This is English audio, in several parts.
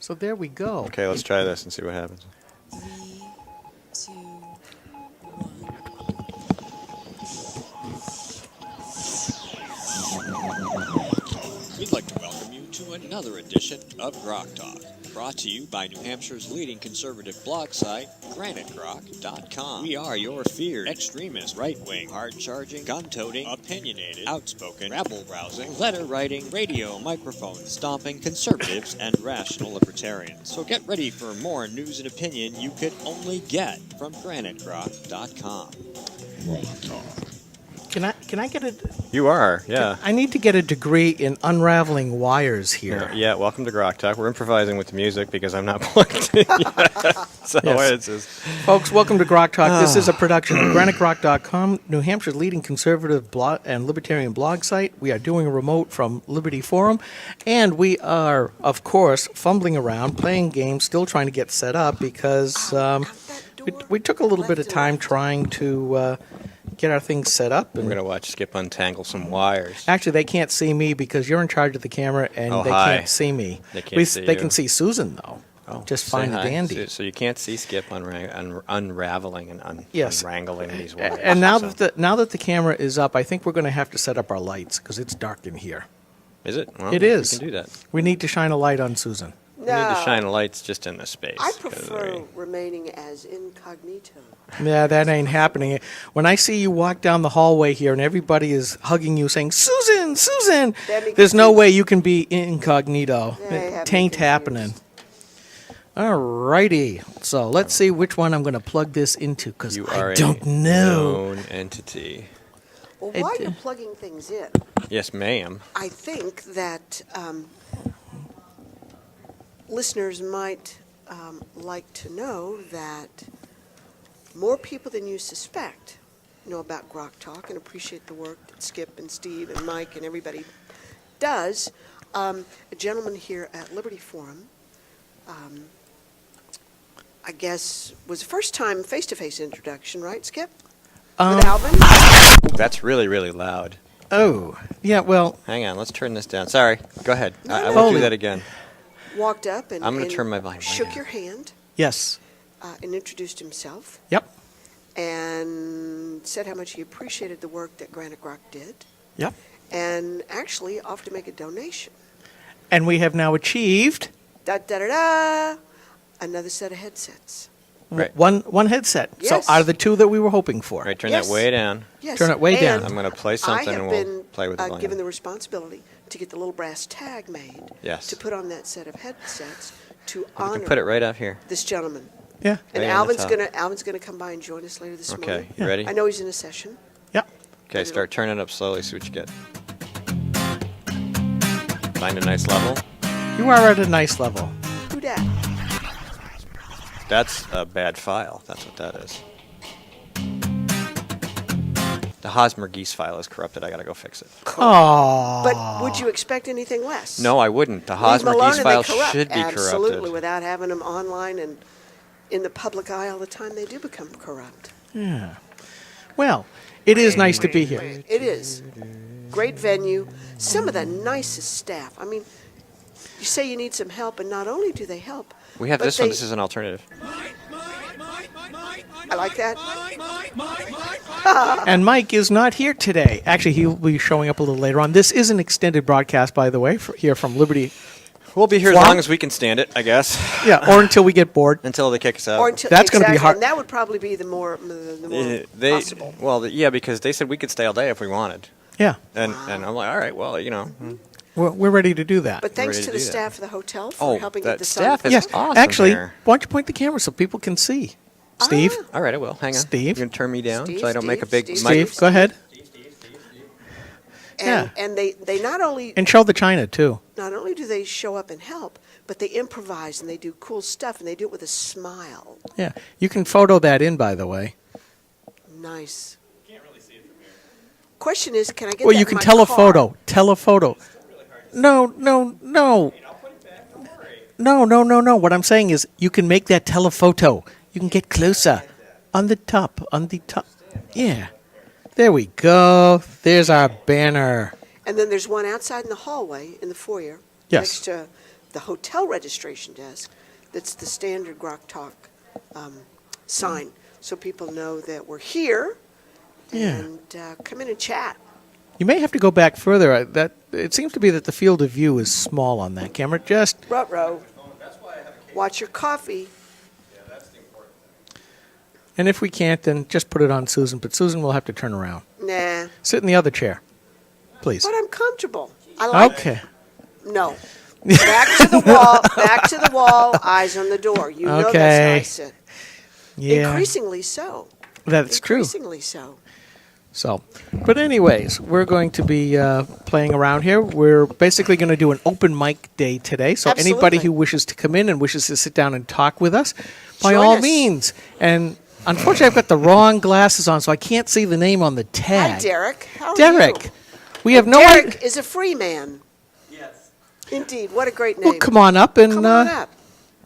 So there we go. Okay, let's try this and see what happens. 3, 2, 1. We'd like to welcome you to another edition of GrokTALK, brought to you by New Hampshire's leading conservative blog site, GrokTALK.com. We are your feared extremist, right-wing, hard-charging, gun-toting, opinionated, outspoken, rabble-rousing, letter-writing, radio microphone stomping conservatives and rational libertarians. So get ready for more news and opinion you could only get from GrokTALK.com. Can I get a? You are, yeah. I need to get a degree in unraveling wires here. Yeah, welcome to GrokTALK. We're improvising with the music because I'm not plugged in yet. So Yes. it's just... Folks, welcome to GrokTALK. This is a production of GrokTALK.com, New Hampshire's leading conservative blog and libertarian blog site. We are doing a remote from Liberty Forum, and we are, of course, fumbling around, playing games, still trying to get set up because we took a little bit of time trying to get our things set up. We're going to watch Skip untangle some wires. Actually, they can't see me because you're in charge of the camera, and Oh, they hi. can't see me. They can't see They you. can see Susan, though. Just Say fine and hi. dandy. So you can't see Skip unraveling and Yes. unwrangling these wires. And now so. that the camera is up, I think we're going to have to set up our lights because it's dark in here. Is it? Well, It is. We can do that. We need to shine a light on Susan. We need to shine lights just in the space. I 'cause prefer remaining as incognito. Yeah, that ain't happening. When I see you walk down the hallway here and everybody is hugging you saying, Susan, Susan, That'd be there's no confused. way you can be incognito. Yeah, I have It been ain't confused. happening. All righty. So let's see which one I'm going to plug this into because You are I don't a know. known entity. Well, It- while you're plugging things in, Yes, ma'am. I think that listeners might like to know that more people than you suspect know about GrokTALK and appreciate the work that Skip and Steve and Mike and everybody does. A gentleman here at Liberty Forum, I guess, was the first time face-to-face introduction, right, Skip? With Alvin? Ooh, that's really, really loud. Oh, yeah, well, Hang on, let's turn this down. Sorry, go ahead. I won't Holy- do that again. Walked up and, I'm gonna and turn my volume right shook down. your hand yes. and introduced himself Yep. and said how much he appreciated the work that Granite Grok did Yep. and actually offered to make a donation. And we have now achieved Da-da-da-da! Another set of headsets. Right. one headset. Yes. So out of the two that we were hoping for. Right, turn Yes. that way down. Yes. Turn it way down. and I'm going to play I something have and we'll been play with the volume. given the responsibility to get the little brass tag made Yes. to put on that set of headsets to You honor can put it right up here. this gentleman. Yeah. And Right on the top. Alvin's gonna come by and join us later this Okay, morning. you ready? I know he's in a session. Yep. Okay, start turning it up slowly, see what you get. Find a nice level. You are at a nice level. Who dat? That's a bad file. That's what that is. The Hosmer Geese file is corrupted. I gotta go fix it. Oh. But would you expect anything less? No, I wouldn't. The Leave 'em Hosmer alone Geese and they file corrupt. should be Absolutely, corrupted. without having them online and in the public eye all the time, they do become corrupt. Yeah. Well, it is nice to be here. It is. Great venue. Some of the nicest staff. I mean, you say you need some help, and not only do they help, We have but this one. they- This is an alternative. I like that. And Mike is not here today. Actually, he'll be showing up a little later on. This is an extended broadcast, by the way, here from Liberty. We'll be here as Flop. long as we can stand it, I guess, Yeah, or until we get bored. until they kick us out. Or until, That's gonna be exactly, hard. And that would probably be the more possible. Yeah, because they said we could stay all day if we wanted, Yeah, and I'm like, all right, well, we're ready to do that. But thanks ready to to the do that. staff of the hotel for Oh, helping that get the staff sun. is Yes, awesome actually, here. why don't you point the camera so people can see? Steve? All right, I will. Hang on. Steve? You can turn me down Steve, so I don't make a Steve, big Steve, mic. Steve, go ahead. And, Yeah. and they not only And show the China, too. do they show up and help, but they improvise and they do cool stuff and they do it with a smile. Yeah, you can photo that in, by the way. Nice. Can't really see it from here. Question is, can I get Well, that you in can my tell a car? photo. Tell a photo. No. No. What I'm saying is you can make that telephoto. You can get closer. On the top. Yeah. There we go. There's our banner. And then there's one outside in the hallway in the foyer Yes. next to the hotel registration desk that's the standard GrokTALK sign, so people know that we're here Yeah. and come in and chat. You may have to go back further. That it seems to be that the field of view is small on that camera. Just Ruh-roh. Watch your coffee. and if we can't, then just put it on Susan. But Susan will have to turn around. Nah, Sit in the other chair, please. but I'm comfortable. I like Okay. No. Back to the wall, back to the wall, eyes on the door. You know Okay. that's how I sit. Yeah, Increasingly so. that's true. Increasingly so. So, but anyways, we're going to be playing around here. We're basically going to do an open mic day today. So anybody Absolutely. who wishes to come in and wishes to sit down and talk with us, by Join all us. means. And unfortunately, I've got the wrong glasses on, so I can't see the name on the tag. Hi, Derek. How are Derek. you? We have no Derek idea. is a free man. Yes. Indeed. What a great name. Well, come on up and Come on up.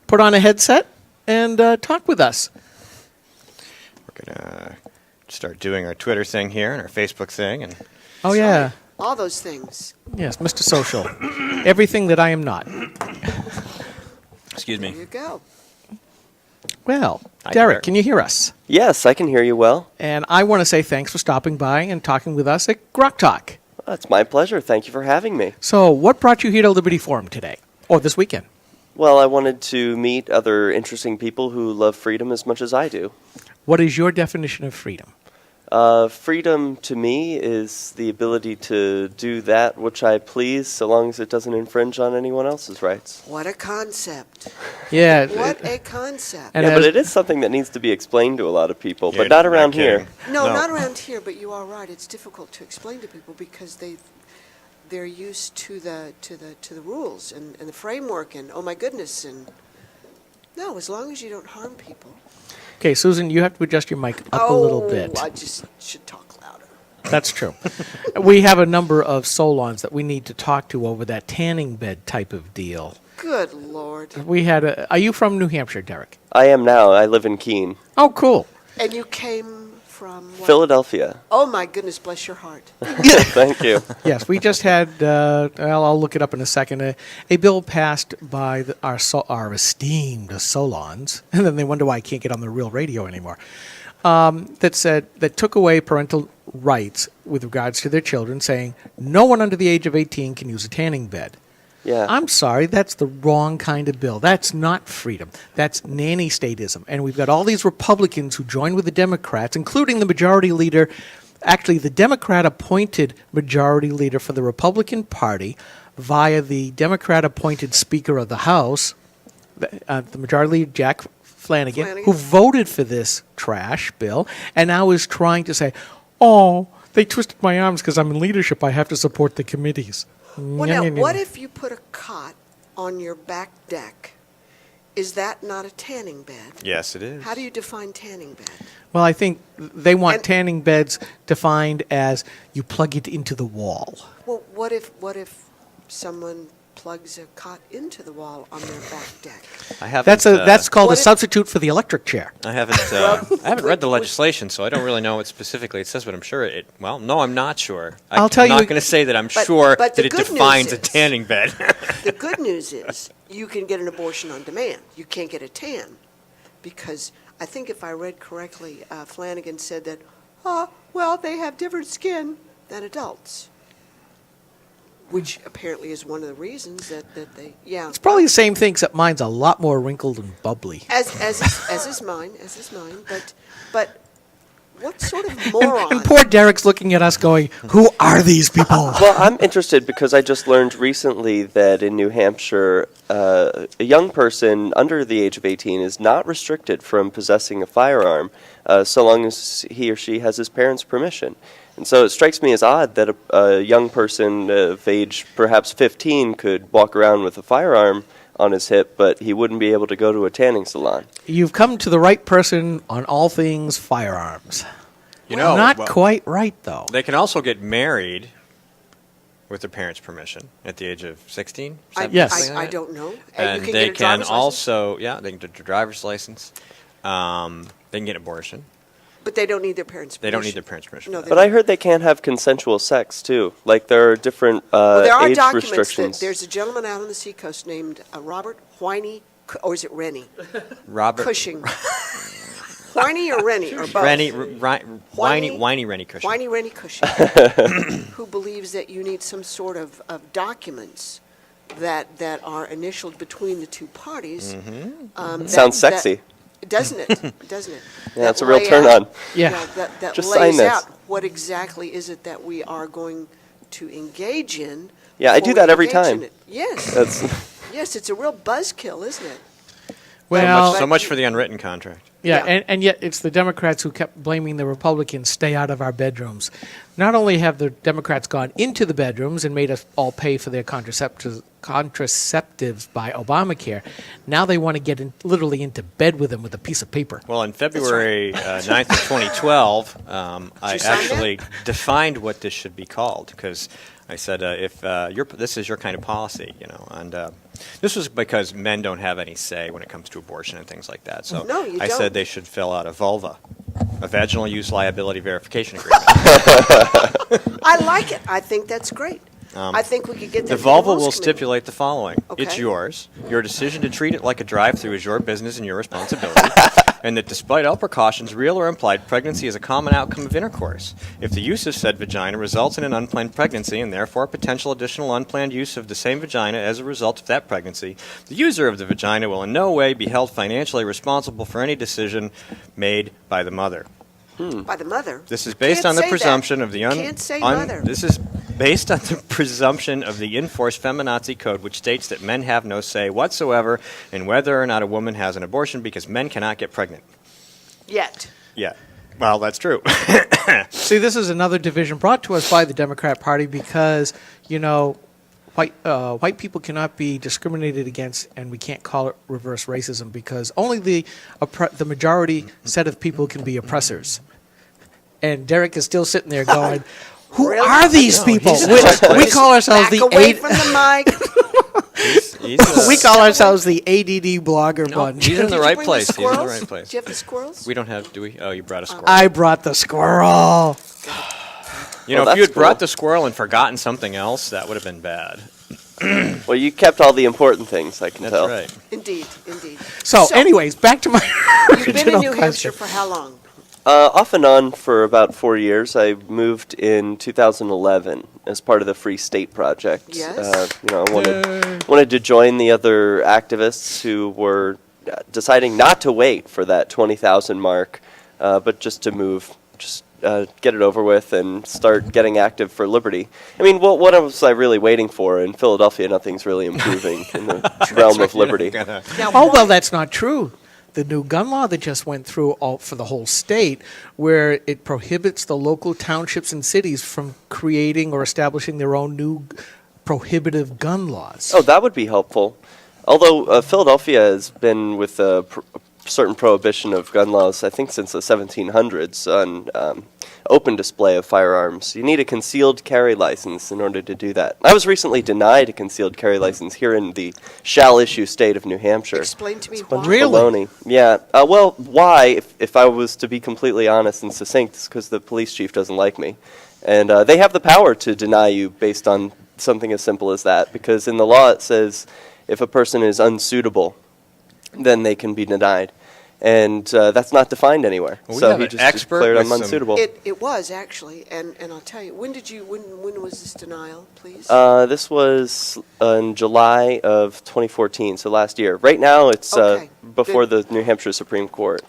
put on a headset and talk with us. We're gonna start doing our Twitter thing here and our Facebook thing, and Oh, yeah. All those things. Yes, Mr. Social. Everything that I am not. excuse There me. you go. Well, Hi, Derek, Derek. can you hear us? Yes, I can hear you well. And I want to say thanks for stopping by and talking with us at GrokTALK. It's my pleasure. Thank you for having me. So, what brought you here to Liberty Forum today? Or this weekend? Well, I wanted to meet other interesting people who love freedom as much as I do. What is your definition of freedom? Freedom to me is the ability to do that which I please so long as it doesn't infringe on anyone else's rights. What a concept. Yeah. What a concept. And yeah, but as- it is something that needs to be explained to a lot of people, You're but not not around here. kidding. No, No. not around here, but you are right. It's difficult to explain to people because they're used to the rules and the framework and oh my goodness and no, as long as you don't harm people. Okay, Susan, you have to adjust your mic up a little bit. I just should talk louder. That's true. We have a number of Solons that we need to talk to over that tanning bed type of deal. Good Lord. We had a. Are you from New Hampshire, Derek? I am now. I live in Keene, Oh, cool. And you came from what? Philadelphia. Oh my goodness, bless your heart. Thank you. Yes, we just had. Well, I'll look it up in a second. A bill passed by our esteemed Solons, and then they wonder why I can't get on the real radio anymore. That took away parental rights with regards to their children, saying no one under the age of 18 can use a tanning bed. Yeah. I'm sorry, that's the wrong kind of bill. That's not freedom. That's nanny statism. And we've got all these Republicans who join with the Democrats, including the majority leader, actually the Democrat-appointed majority leader for the Republican Party via the Democrat-appointed Speaker of the House, the majority leader, Jack Flanagan, who voted for this trash bill and now is trying to say, oh, they twisted my arms because I'm in leadership. I have to support the committees. Well, now, what if you put a cot on your back deck? Is that not a tanning bed? Yes, it is. How do you define tanning bed? Well, I think they want And- tanning beds defined as you plug it into the wall. Well, what if someone plugs a cot into the wall on their back deck? I haven't. That's called a what if- substitute for the electric chair. I haven't. I haven't read the legislation, so I don't really know what specifically it says. But I'm sure it. Well, no, I'm not sure. I'll tell you- I'm not going to say that I'm But- sure but that the it good defines news a is- tanning bed. The good news is you can get an abortion on demand. You can't get a tan because I think if I read correctly, Flanagan said that, well, they have different skin than adults, which apparently is one of the reasons that they, yeah. It's probably the same thing, except mine's a lot more wrinkled and bubbly. As is mine, but what sort of moron? And poor Derek's looking at us going, who are these people? Well, I'm interested because I just learned recently that in New Hampshire, a young person under the age of 18 is not restricted from possessing a firearm so long as he or she has his parents' permission. And so it strikes me as odd that a young person of age perhaps 15 could walk around with a firearm on his hip, but he wouldn't be able to go to a tanning salon. You've come to the right person on all things firearms. You know, Not well, quite right, though. They can also get married with their parents' permission at the age of 16. Yes. something like I that. don't know. And you they get a can driver's license? also, yeah, they can get a driver's license. They can get an abortion. But they don't need their parents' permission. They don't need their parents' permission. No, for they that. But I heard they can't have consensual sex too. Like there are different Well, there are age documents restrictions. there's a gentleman out on the seacoast named Robert Whiny, or is it Rennie? Robert Cushing. Whiny or Rennie, or both? Whiny Rennie Cushing. Whiny Rennie Cushing, who believes that you need some sort of documents that are initialed between the two parties. Sounds sexy. Doesn't it? Doesn't it? Yeah, it's a real turn on. Yeah. That Just sign lays this. out what exactly is it that we are going to engage in. Yeah, I before do that we every engage in time. it. Yes. That's Yes, it's a real buzzkill, isn't it? Well, So much for the unwritten contract. yeah, Yeah. and yet it's the Democrats who kept blaming the Republicans, stay out of our bedrooms. Not only have the Democrats gone into the bedrooms and made us all pay for their contraceptives by Obamacare, now they want to get literally into bed with them with a piece of paper. Well, on February 9th of 2012, I you sign actually defined what this should be called because I said, if this is your kind of policy, and this was because men don't have any say when it comes to abortion and things like that. So No, you I don't. said they should fill out a vulva, a vaginal use liability verification agreement. I like it. I think that's great. I think we could get that. The to vulva Rules will Committee. stipulate the following. It's Okay. yours. Your decision to treat it like a drive-through is your business and your responsibility. And that despite all precautions, real or implied, pregnancy is a common outcome of intercourse. If the use of said vagina results in an unplanned pregnancy and therefore potential additional unplanned use of the same vagina as a result of that pregnancy, the user of the vagina will in no way be held financially responsible for any decision made by the mother. By the mother. This is You based can't on the say that. presumption of the You can't say mother. This is based on the presumption of the enforced feminazi code, which states that men have no say whatsoever in whether or not a woman has an abortion because men cannot get pregnant. Yet. Yeah. Well, that's true. See, this is another division brought to us by the Democrat Party because, white people cannot be discriminated against, and we can't call it reverse racism because only the majority set of people can be oppressors. And Derek is still sitting there going, "Who Really? are these people?" We call ourselves Back the away from the mic. we call ourselves the ADD blogger No, bunch. he's in Did the you right bring place. The He's in the squirrels? right place. Do you have the squirrels? We don't have, do we? Oh, you brought a squirrel. I brought the squirrel. If that's you had brought cool. the squirrel and forgotten something else, that would have been bad. well, you kept all the important things. I can That's tell. right. Indeed, indeed. So, anyways, back to my You've been in original New Hampshire question. for how long? Off and on for about 4 years. I moved in 2011 as part of the Free State Project. Yes. I wanted to join the other activists who were deciding not to wait for that 20,000 mark, but just to move, get it over with and start getting active for liberty. I mean, what was I really waiting for? In Philadelphia, nothing's really improving in the realm of liberty. Now, Oh, why- well, that's not true. The new gun law that just went through for the whole state, where it prohibits the local townships and cities from creating or establishing their own new prohibitive gun laws. Oh, that would be helpful. Although Philadelphia has been with a certain prohibition of gun laws, I think, since the 1700s on open display of firearms. You need a concealed carry license in order to do that. I was recently denied a concealed carry license here in the shall-issue state of New Hampshire. Explain to me It's a bunch why. of baloney. Yeah. Well, why? If I was to be completely honest and succinct, it's because the police chief doesn't like me. And they have the power to deny you based on something as simple as that, because in the law it says if a person is unsuitable, then they can be denied. And that's not defined anywhere. Well, we So have he an just expert declared with I'm some- unsuitable. It was actually, and I'll tell you. When was this denial, please? This was in July of 2014, so last year. Right now it's Okay. before the New Hampshire Supreme Court.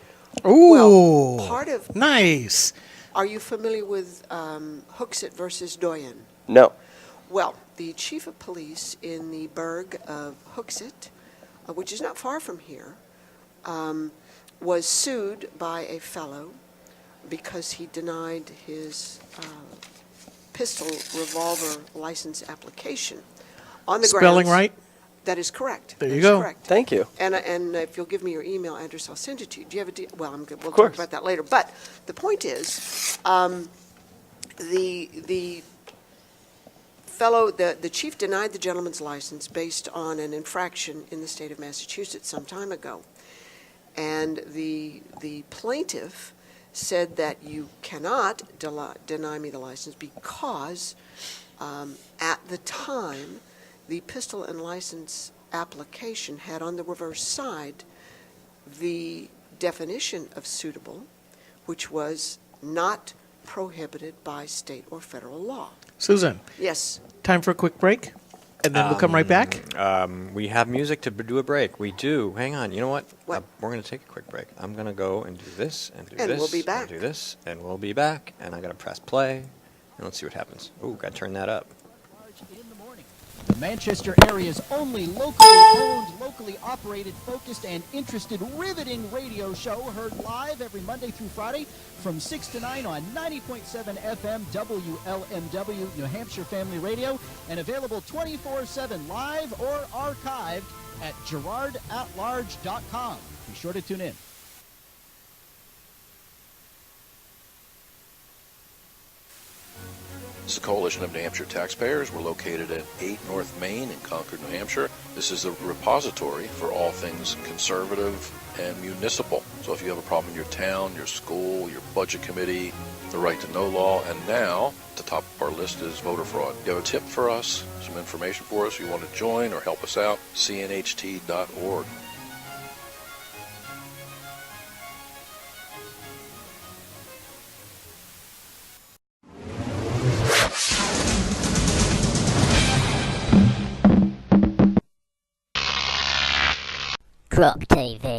Ooh, Well, part of. nice. Are you familiar with Hooksett versus Doyen? No. Well, the chief of police in the burg of Hooksett, which is not far from here, was sued by a fellow because he denied his pistol revolver license application on the Spelling grounds. right? That is correct. There That you is go. Correct. Thank you. And if you'll give me your email address, I'll send it to you. Do you have a well? I'm good. We'll Of talk course. about that later. But the point is, the fellow, the chief denied the gentleman's license based on an infraction in the state of Massachusetts some time ago, and the plaintiff said that you cannot deny me the license because at the time, the pistol and license application had on the reverse side the definition of suitable, which was not prohibited by state or federal law. Susan, Yes. time for a quick break, and then we'll come right back. We have music to do a break. We do. Hang on. You know what? What? We're going to take a quick break. I'm going to go and do this and do And this. we'll be back. And do this, and we'll be back. And I got to press play, and let's see what happens. Ooh, got to turn that up. In the morning. The Manchester area's only locally owned, locally operated, focused, and interested riveting radio show, heard live every Monday through Friday from 6 to 9 on 90.7 FM WLMW New Hampshire Family Radio, and available 24/7 live or archived at gerardatlarge.com. Be sure to tune in. This is the Coalition of New Hampshire Taxpayers. We're located at 8 North Main in Concord, New Hampshire. This is the repository for all things conservative and municipal. So if you have a problem in your town, your school, your budget committee, the right to know law, and now at the top of our list is voter fraud. You have a tip for us, some information for us, you want to join or help us out, cnht.org. Grok TV.